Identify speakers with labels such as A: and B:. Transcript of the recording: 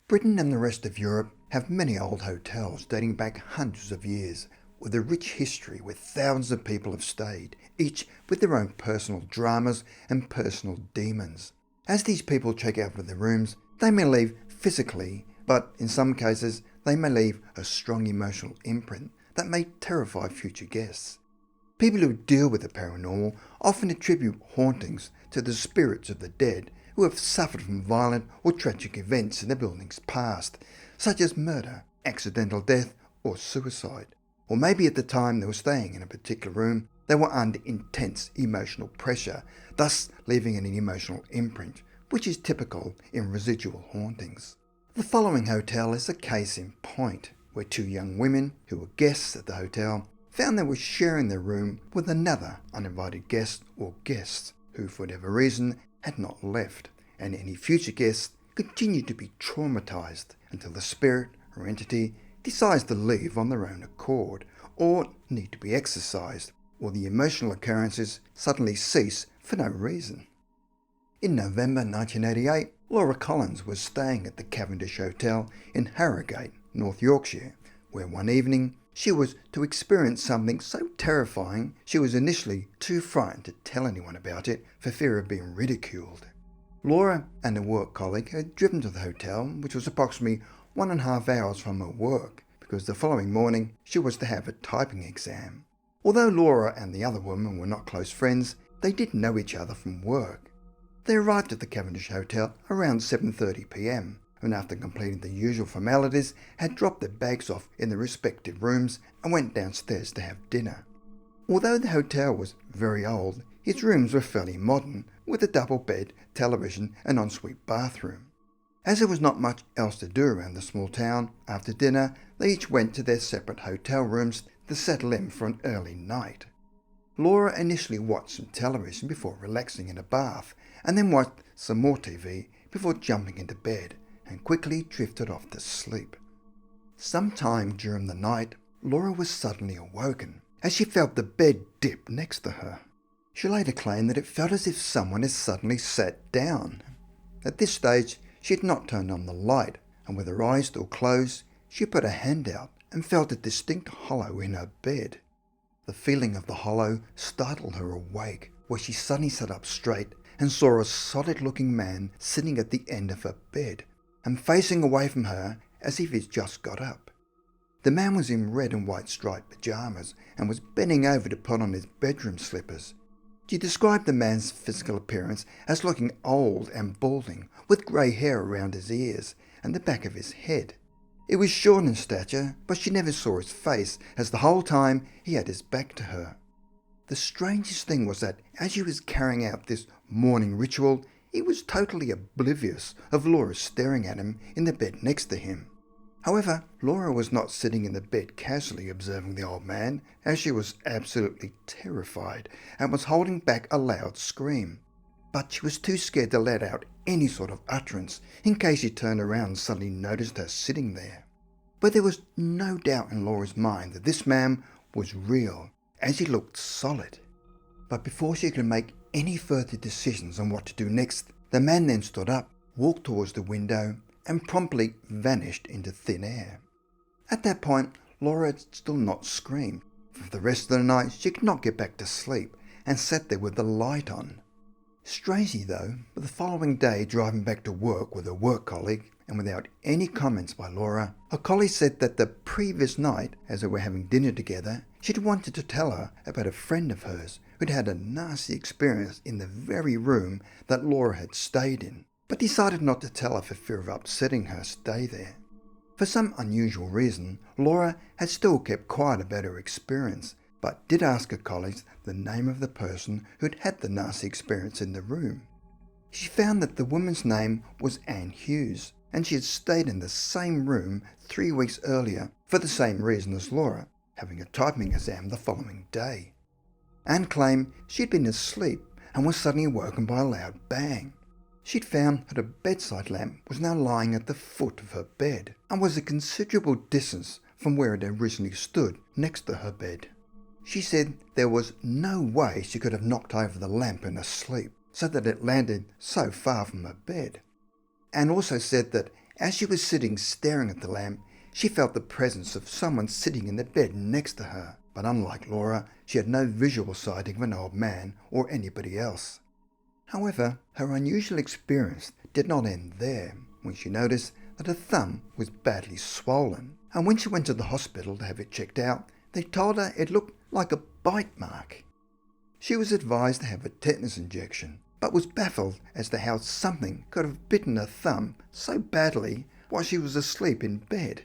A: Britain and the rest of Europe have many old hotels dating back hundreds of years, with a rich history where thousands of people have stayed, each with their own personal dramas and personal demons. As these people check out of their rooms, they may leave physically, but in some cases they may leave a strong emotional imprint that may terrify future guests. People who deal with the paranormal often attribute hauntings to the spirits of the dead who have suffered from violent or tragic events in the building's past, such as murder, accidental death, or suicide. Or maybe at the time they were staying in a particular room, they were under intense emotional pressure, thus leaving an emotional imprint, which is typical in residual hauntings. The following hotel is a case in point, where two young women who were guests at the hotel found they were sharing their room with another uninvited guest or guests who, for whatever reason, had not left, and any future guests continued to be traumatized until the spirit or entity decides to leave on their own accord, or need to be exorcised, or the emotional occurrences suddenly cease for no reason. In November 1988, Laura Collins was staying at the Cavendish Hotel in Harrogate, North Yorkshire, where one evening she was to experience something so terrifying she was initially too frightened to tell anyone about it for fear of being ridiculed. Laura and a work colleague had driven to the hotel, which was approximately 1.5 hours from her work, because the following morning she was to have a typing exam. Although Laura and the other woman were not close friends, they did know each other from work. They arrived at the Cavendish Hotel around 7:30 p.m, and after completing the usual formalities, had dropped their bags off in their respective rooms and went downstairs to have dinner. Although the hotel was very old, its rooms were fairly modern, with a double bed, television and ensuite bathroom. As there was not much else to do around the small town, after dinner they each went to their separate hotel rooms to settle in for an early night. Laura initially watched some television before relaxing in a bath, and then watched some more TV before jumping into bed, and quickly drifted off to sleep. Sometime during the night, Laura was suddenly awoken as she felt the bed dip next to her. She later claimed that it felt as if someone had suddenly sat down. At this stage, she had not turned on the light, and with her eyes still closed, she put her hand out and felt a distinct hollow in her bed. The feeling of the hollow startled her awake, where she suddenly sat up straight and saw a solid-looking man sitting at the end of her bed and facing away from her as if he'd just got up. The man was in red and white striped pyjamas and was bending over to put on his bedroom slippers. She described the man's physical appearance as looking old and balding, with grey hair around his ears and the back of his head. He was short in stature, but she never saw his face, as the whole time he had his back to her. The strangest thing was that as he was carrying out this morning ritual, he was totally oblivious of Laura staring at him in the bed next to him. However, Laura was not sitting in the bed casually observing the old man, as she was absolutely terrified and was holding back a loud scream. But she was too scared to let out any sort of utterance in case he turned around and suddenly noticed her sitting there. But there was no doubt in Laura's mind that this man was real, as he looked solid. But before she could make any further decisions on what to do next, the man then stood up, walked towards the window, and promptly vanished into thin air. At that point, Laura had still not screamed. For the rest of the night, she could not get back to sleep and sat there with the light on. Strangely though, the following day, driving back to work with a work colleague, and without any comments by Laura, her colleague said that the previous night, as they were having dinner together, she'd wanted to tell her about a friend of hers who'd had a nasty experience in the very room that Laura had stayed in, but decided not to tell her for fear of upsetting her stay there. For some unusual reason, Laura had still kept quiet about her experience, but did ask her colleagues the name of the person who'd had the nasty experience in the room. She found that the woman's name was Anne Hughes, and she had stayed in the same room 3 weeks earlier for the same reason as Laura, having a typing exam the following day. Anne claimed she'd been asleep and was suddenly woken by a loud bang. She'd found that her bedside lamp was now lying at the foot of her bed and was a considerable distance from where it originally stood next to her bed. She said there was no way she could have knocked over the lamp in her sleep so that it landed so far from her bed. Anne also said that As she was sitting staring at the lamp, she felt the presence of someone sitting in the bed next to her. But unlike Laura, she had no visual sighting of an old man or anybody else. However, her unusual experience did not end there when she noticed that her thumb was badly swollen. And when she went to the hospital to have it checked out, they told her it looked like a bite mark. She was advised to have a tetanus injection, but was baffled as to how something could have bitten her thumb so badly while she was asleep in bed.